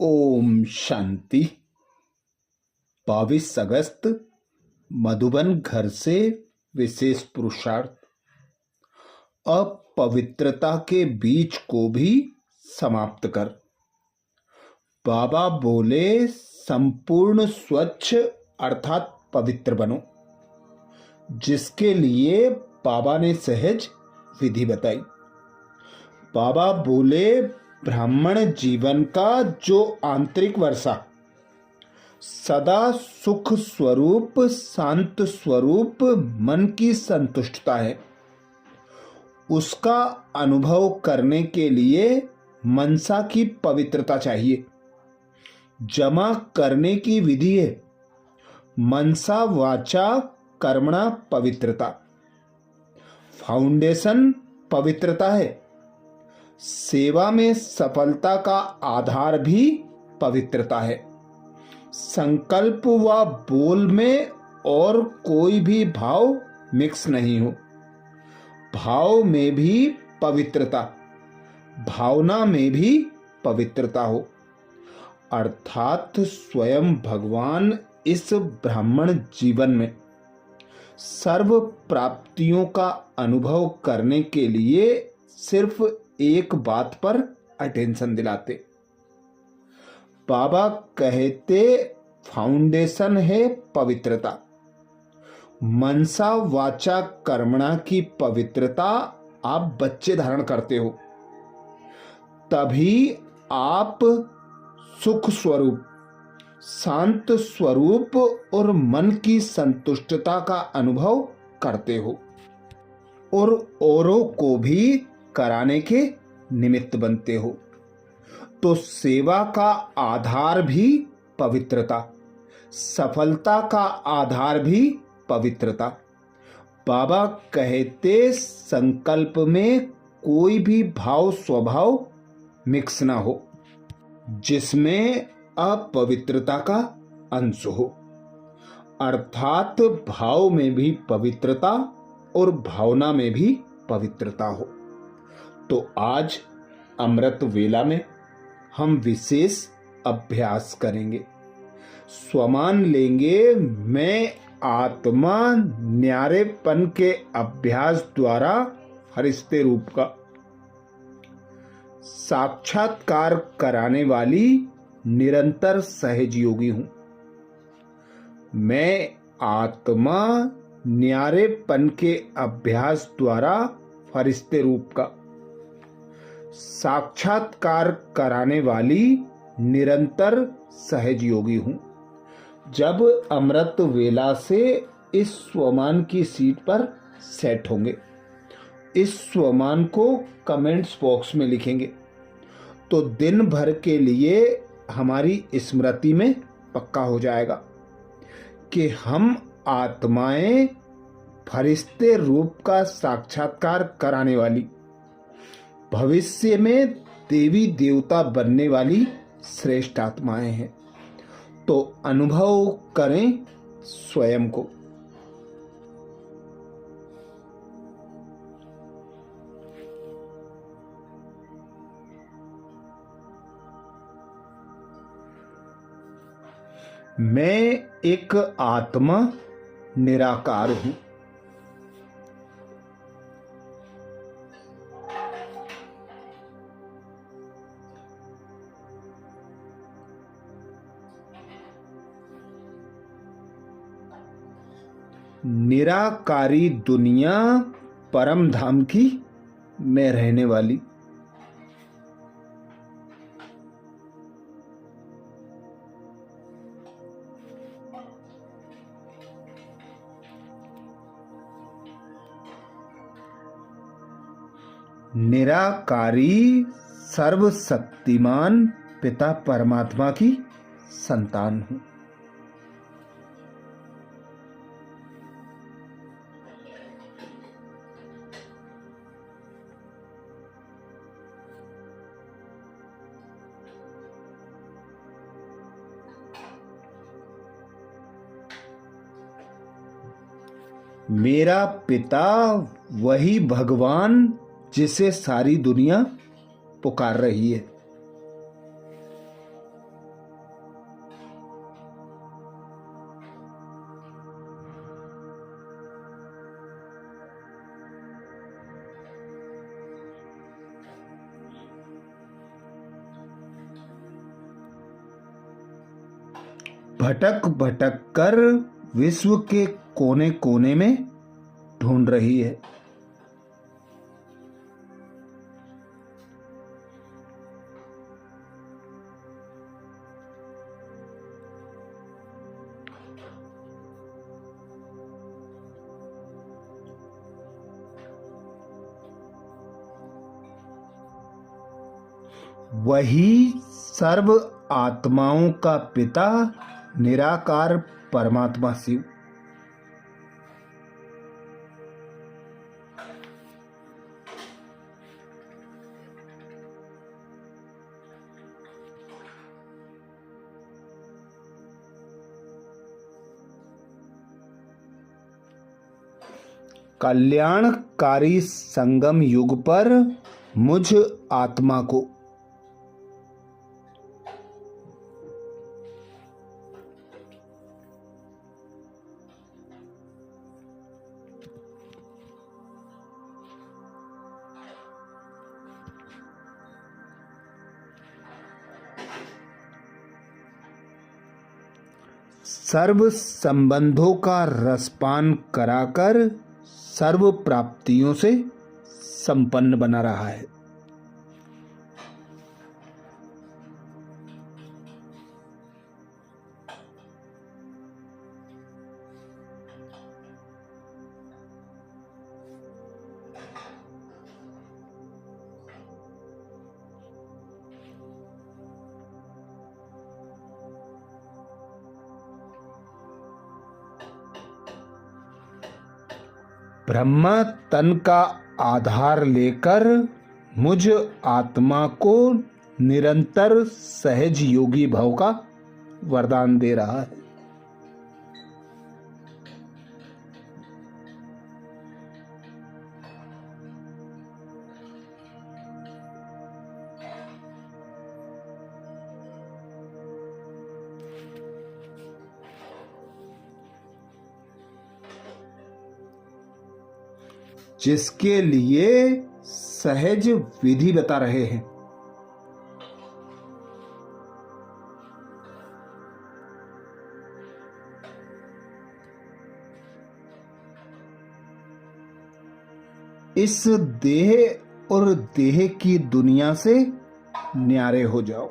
ओम शांति। 22 अगस्त मधुबन घर से विशेष पुरुषार्थ। अपवित्रता के बीज को भी समाप्त कर। बाबा बोले, संपूर्ण स्वच्छ अर्थात पवित्र बनो, जिसके लिए बाबा ने सहज विधि बताई। बाबा बोले, ब्राह्मण जीवन का जो आंतरिक वर्षा सदा सुख स्वरूप शांत स्वरूप मन की संतुष्टता है, उसका अनुभव करने के लिए मनसा की पवित्रता चाहिए। जमा करने की विधि है मनसा वाचा कर्मणा पवित्रता। फाउंडेशन पवित्रता है। सेवा में सफलता का आधार भी पवित्रता है। संकल्प व बोल में और कोई भी भाव मिक्स नहीं हो। भाव में भी पवित्रता, भावना में भी पवित्रता हो, अर्थात स्वयं भगवान इस ब्राह्मण जीवन में सर्व प्राप्तियों का अनुभव करने के लिए सिर्फ एक बात पर अटेंशन दिलाते। बाबा कहते, फाउंडेशन है पवित्रता। मनसा वाचा कर्मणा की पवित्रता आप बच्चे धारण करते हो, तभी आप सुख स्वरूप शांत स्वरूप और मन की संतुष्टता का अनुभव करते हो और औरों को भी कराने के निमित्त बनते हो। तो सेवा का आधार भी पवित्रता, सफलता का आधार भी पवित्रता। बाबा कहते, संकल्प में कोई भी भाव स्वभाव मिक्स ना हो, जिसमें अपवित्रता का अंश हो, अर्थात भाव में भी पवित्रता और भावना में भी पवित्रता हो। तो आज अमृत वेला में हम विशेष अभ्यास करेंगे। स्वमान लेंगे, मैं आत्मा न्यारेपन के अभ्यास द्वारा फरिश्ते रूप का साक्षात्कार कराने वाली निरंतर सहज योगी हूं। मैं आत्मा न्यारेपन के अभ्यास द्वारा फरिश्ते रूप का साक्षात्कार कराने वाली निरंतर सहज योगी हूं। जब अमृत वेला से इस स्वमान की सीट पर सेट होंगे, इस स्वमान को कमेंट्स बॉक्स में लिखेंगे, तो दिन भर के लिए हमारी स्मृति में पक्का हो जाएगा कि हम आत्माएं फरिश्ते रूप का साक्षात्कार कराने वाली, भविष्य में देवी देवता बनने वाली श्रेष्ठ आत्माएं हैं। तो अनुभव करें स्वयं को। मैं एक आत्मा निराकार हूं। निराकारी दुनिया परम धाम की मैं रहने वाली। निराकारी सर्वशक्तिमान पिता परमात्मा की संतान हूं। मेरा पिता वही भगवान जिसे सारी दुनिया पुकार रही है। भटक भटक कर विश्व के कोने कोने में ढूंढ रही है। वही सर्व आत्माओं का पिता निराकार परमात्मा शिव। कल्याणकारी संगम युग पर मुझ आत्मा को सर्व संबंधों का रसपान कराकर सर्व प्राप्तियों से संपन्न बना रहा है। ब्रह्मा तन का आधार लेकर मुझ आत्मा को निरंतर सहज योगी भव का वरदान दे रहा है। जिसके लिए सहज विधि बता रहे हैं। इस देह और देह की दुनिया से न्यारे हो जाओ।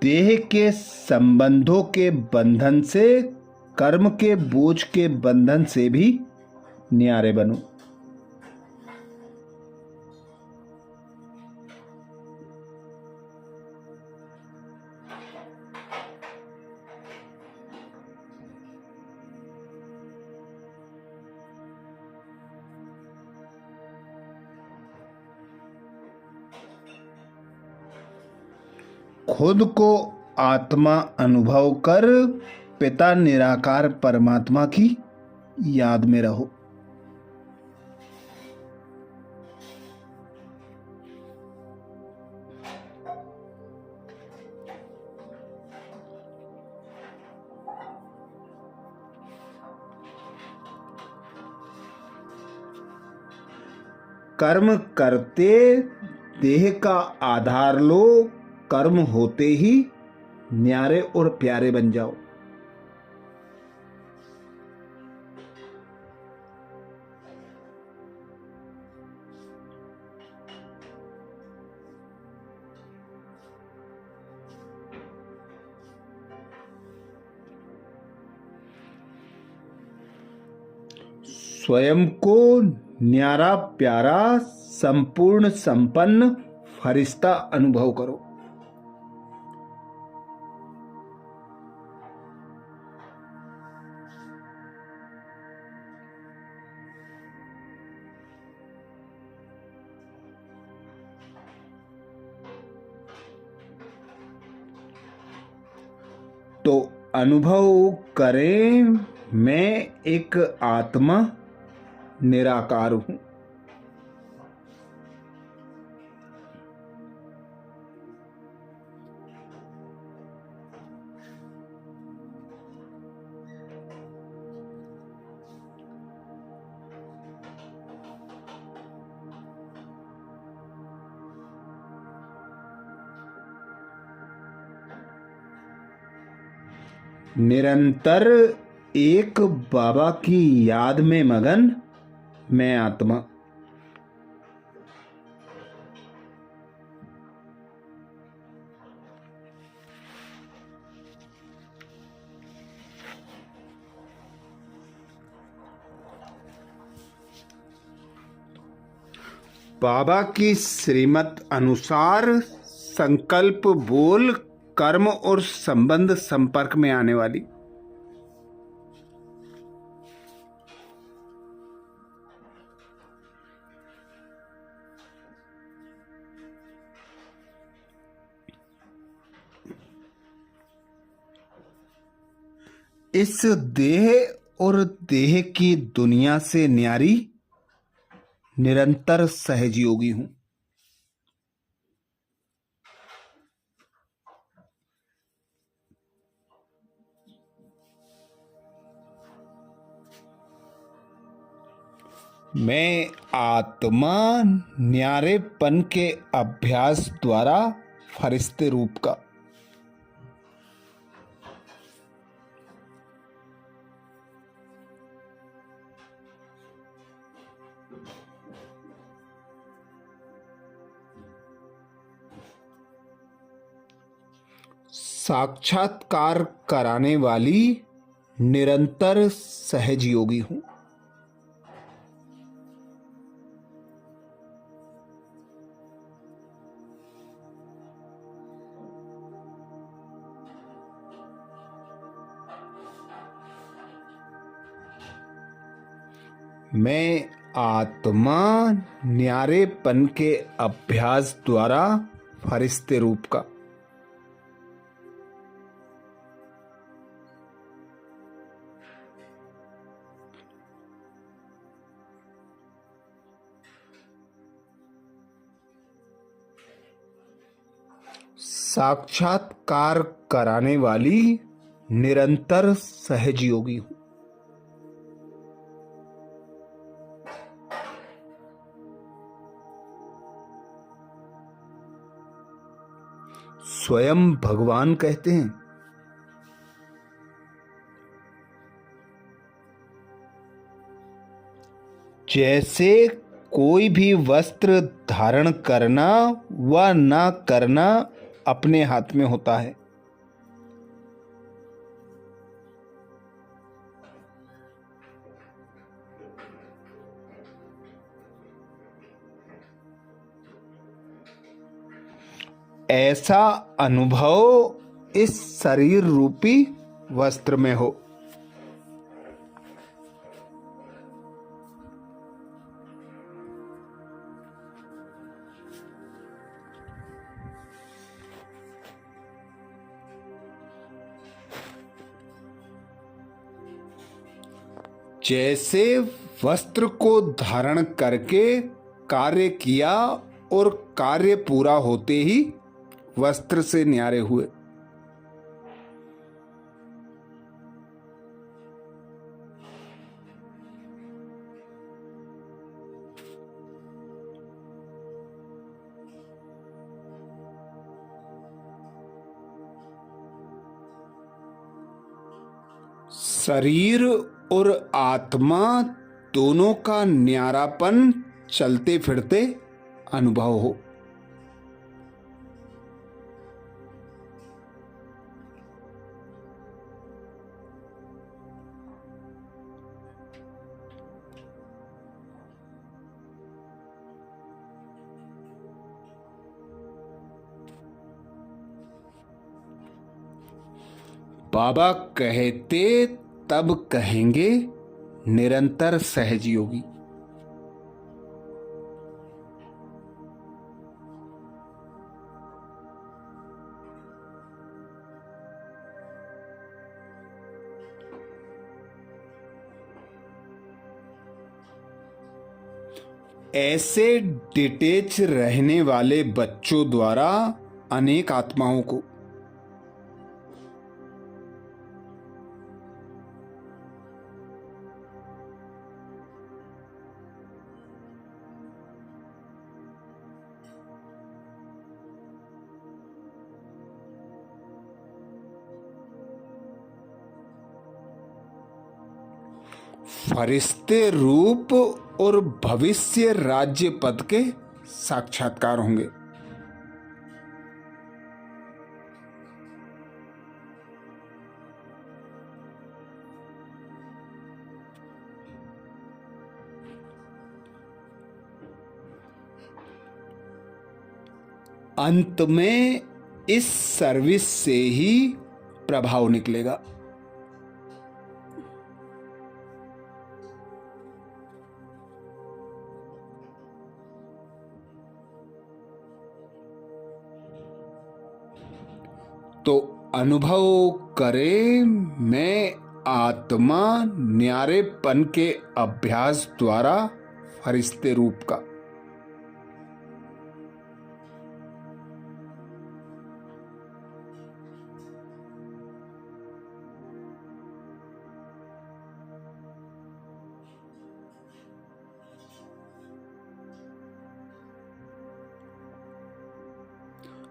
देह के संबंधों के बंधन से, कर्म के बोझ के बंधन से भी न्यारे बनो। खुद को आत्मा अनुभव कर पिता निराकार परमात्मा की याद में रहो। कर्म करते देह का आधार लो, कर्म होते ही न्यारे और प्यारे बन जाओ। स्वयं को न्यारा प्यारा संपूर्ण संपन्न फरिश्ता अनुभव करो। तो अनुभव करें, मैं एक आत्मा निराकार हूं। निरंतर एक बाबा की याद में मगन मैं आत्मा। बाबा की श्रीमत अनुसार संकल्प बोल कर्म और संबंध संपर्क में आने वाली इस देह और देह की दुनिया से न्यारी निरंतर सहजयोगी हूं। मैं आत्मा न्यारेपन के अभ्यास द्वारा फरिश्ते रूप का। साक्षात्कार कराने वाली निरंतर सहजयोगी हूं। मैं आत्मा न्यारेपन के अभ्यास द्वारा फरिश्ते रूप का। साक्षात्कार कराने वाली निरंतर सहजयोगी हूं। स्वयं भगवान कहते हैं, जैसे कोई भी वस्त्र धारण करना व ना करना अपने हाथ में होता है, ऐसा अनुभव इस शरीर रूपी वस्त्र में हो। जैसे वस्त्र को धारण करके कार्य किया और कार्य पूरा होते ही वस्त्र से न्यारे हुए। शरीर और आत्मा दोनों का न्यारापन चलते फिरते अनुभव हो। बाबा कहते तब कहेंगे निरंतर सहजयोगी। ऐसे डिटेच रहने वाले बच्चों द्वारा अनेक आत्माओं को फरिश्ते रूप और भविष्य राज्य पद के साक्षात्कार होंगे। अंत में इस सर्विस से ही प्रभाव निकलेगा। तो अनुभव करें, मैं आत्मा न्यारेपन के अभ्यास द्वारा फरिश्ते रूप का।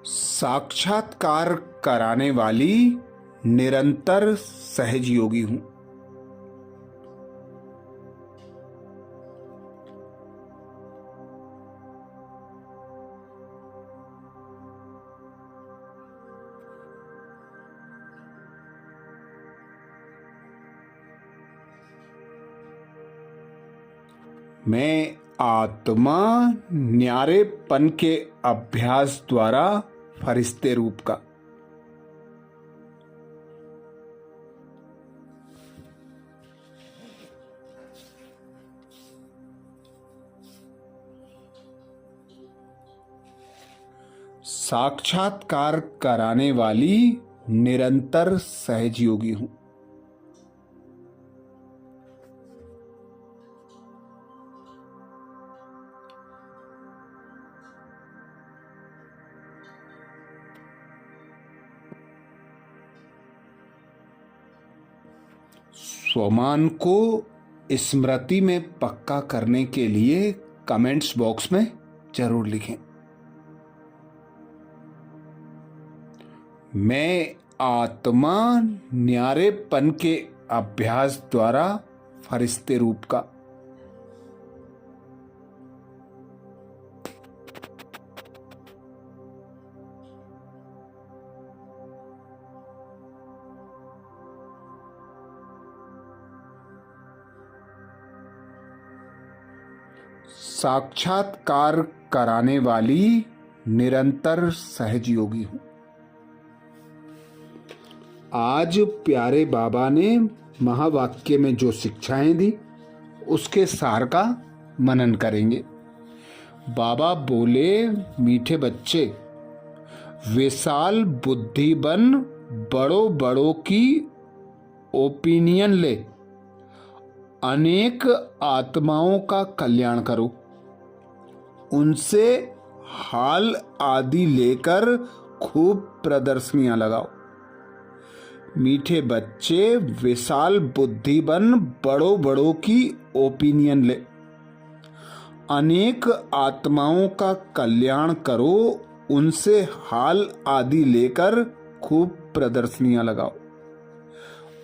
साक्षात्कार कराने वाली निरंतर सहज योगी हूं। मैं आत्मा न्यारेपन के अभ्यास द्वारा फरिश्ते रूप का। साक्षात्कार कराने वाली निरंतर सहज योगी हूं। स्वमान को स्मृति में पक्का करने के लिए कमेंट्स बॉक्स में जरूर लिखें। मैं आत्मा न्यारेपन के अभ्यास द्वारा फरिश्ते रूप का। साक्षात्कार कराने वाली निरंतर सहज योगी हूं। आज प्यारे बाबा ने महावाक्य में जो शिक्षाएं दी उसके सार का मनन करेंगे। बाबा बोले, मीठे बच्चे, विशाल बुद्धि बन बड़ों बड़ों की ओपिनियन ले, अनेक आत्माओं का कल्याण करो, उनसे हाल आदि लेकर खूब प्रदर्शनियां लगाओ। मीठे बच्चे, विशाल बुद्धि बन बड़ों बड़ों की ओपिनियन ले, अनेक आत्माओं का कल्याण करो, उनसे हाल आदि लेकर खूब प्रदर्शनियां लगाओ।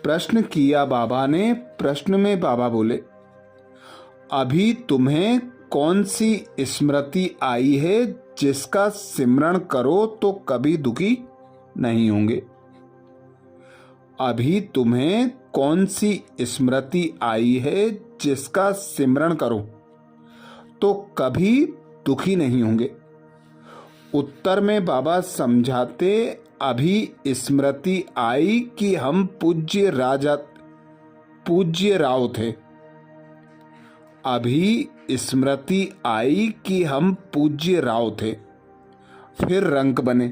प्रश्न किया बाबा ने। प्रश्न में बाबा बोले, अभी तुम्हें कौन सी स्मृति आई है जिसका सिमरण करो तो कभी दुखी नहीं होंगे? अभी तुम्हें कौन सी स्मृति आई है जिसका सिमरण करो तो कभी दुखी नहीं होंगे? उत्तर में बाबा समझाते, अभी स्मृति आई कि हम पूज्य राव थे। अभी स्मृति आई कि हम पूज्य राव थे, फिर रंक बने।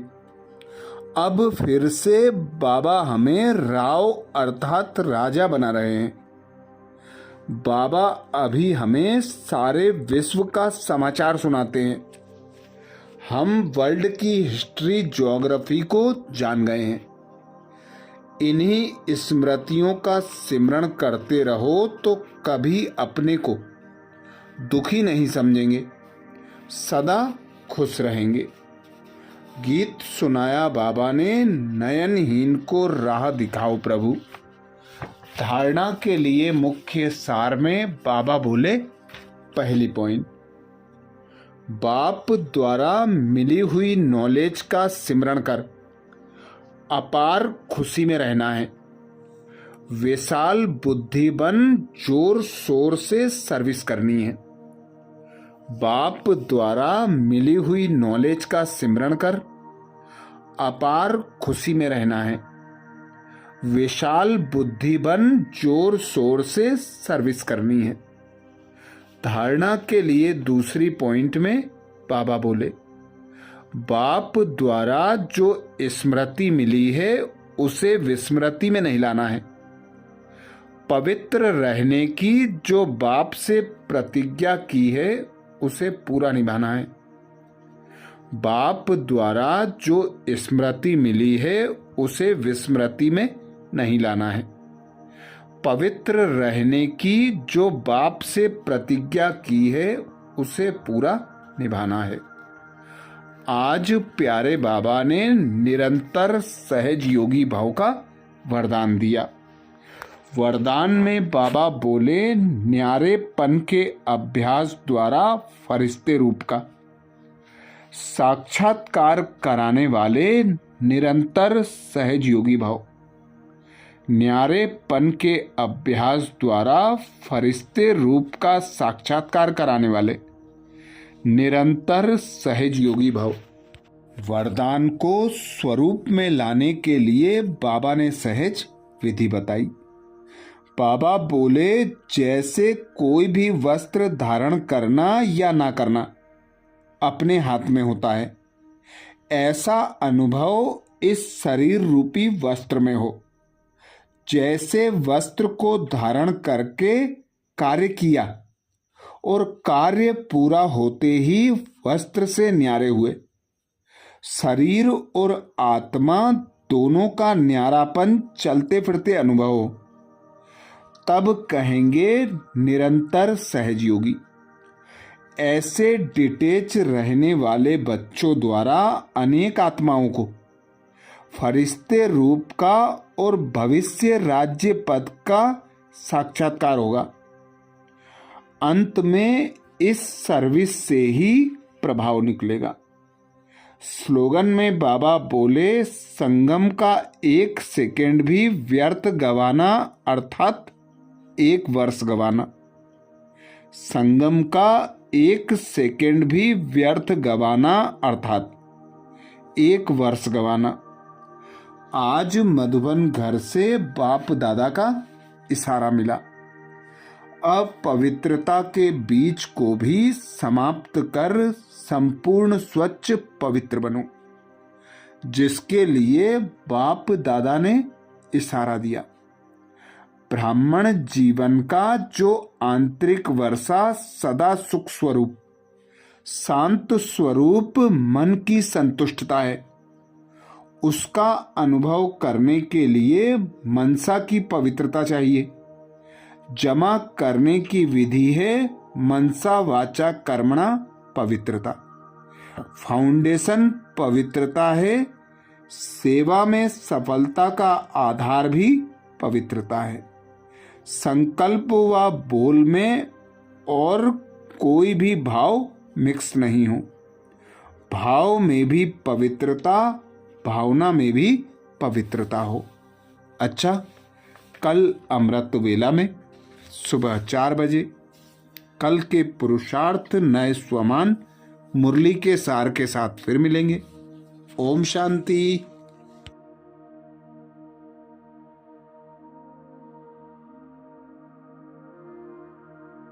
अब फिर से बाबा हमें राव अर्थात राजा बना रहे हैं। बाबा अभी हमें सारे विश्व का समाचार सुनाते हैं। हम वर्ल्ड की हिस्ट्री, ज्योग्राफी को जान गए हैं। इन्हीं स्मृतियों का सिमरण करते रहो तो कभी अपने को दुखी नहीं समझेंगे, सदा खुश रहेंगे। गीत सुनाया बाबा ने, नयनहीन को राह दिखाओ प्रभु। धारणा के लिए मुख्य सार में बाबा बोले, पहली पॉइंट, बाप द्वारा मिली हुई नॉलेज का सिमरण कर अपार खुशी में रहना है। विशाल बुद्धि बन जोर शोर से सर्विस करनी है। बाप द्वारा मिली हुई नॉलेज का सिमरण कर अपार खुशी में रहना है। विशाल बुद्धि बन जोर शोर से सर्विस करनी है। धारणा के लिए दूसरी पॉइंट में बाबा बोले, बाप द्वारा जो स्मृति मिली है उसे विस्मृति में नहीं लाना है। पवित्र रहने की जो बाप से प्रतिज्ञा की है उसे पूरा निभाना है। बाप द्वारा जो स्मृति मिली है उसे विस्मृति में नहीं लाना है। पवित्र रहने की जो बाप से प्रतिज्ञा की है उसे पूरा निभाना है। आज प्यारे बाबा ने निरंतर सहज योगी भाव का वरदान दिया। वरदान में बाबा बोले, न्यारेपन के अभ्यास द्वारा फरिश्ते रूप का साक्षात्कार कराने वाले निरंतर सहज योगी भाव। न्यारेपन के अभ्यास द्वारा फरिश्ते रूप का साक्षात्कार कराने वाले निरंतर सहज योगी भाव। वरदान को स्वरूप में लाने के लिए बाबा ने सहज विधि बताई। बाबा बोले, जैसे कोई भी वस्त्र धारण करना या ना करना अपने हाथ में होता है, ऐसा अनुभव इस शरीर रूपी वस्त्र में हो। जैसे वस्त्र को धारण करके कार्य किया और कार्य पूरा होते ही वस्त्र से न्यारे हुए, शरीर और आत्मा दोनों का न्यारापन चलते फिरते अनुभव हो, तब कहेंगे निरंतर सहज योगी। ऐसे डिटेच रहने वाले बच्चों द्वारा अनेक आत्माओं को फरिश्ते रूप का और भविष्य राज्य पद का साक्षात्कार होगा। अंत में इस सर्विस से ही प्रभाव निकलेगा। स्लोगन में बाबा बोले, संगम का 1 सेकेंड भी व्यर्थ गवाना अर्थात 1 वर्ष गवाना। संगम का 1 सेकेंड भी व्यर्थ गवाना अर्थात 1 वर्ष गवाना। आज मधुबन घर से बाप दादा का इशारा मिला। अपवित्रता के बीज को भी समाप्त कर संपूर्ण स्वच्छ पवित्र बनो, जिसके लिए बाप दादा ने इशारा दिया। ब्राह्मण जीवन का जो आंतरिक वर्षा सदा सुख स्वरूप शांत स्वरूप मन की संतुष्टता है, उसका अनुभव करने के लिए मनसा की पवित्रता चाहिए। जमा करने की विधि है मनसा वाचा कर्मणा पवित्रता। फाउंडेशन पवित्रता है, सेवा में सफलता का आधार भी पवित्रता है। संकल्प व बोल में और कोई भी भाव मिक्स नहीं हो। भाव में भी पवित्रता, भावना में भी पवित्रता हो। अच्छा, कल अमृत वेला में सुबह 4 बजे कल के पुरुषार्थ नए स्वमान मुरली के सार के साथ फिर मिलेंगे। ओम शांति।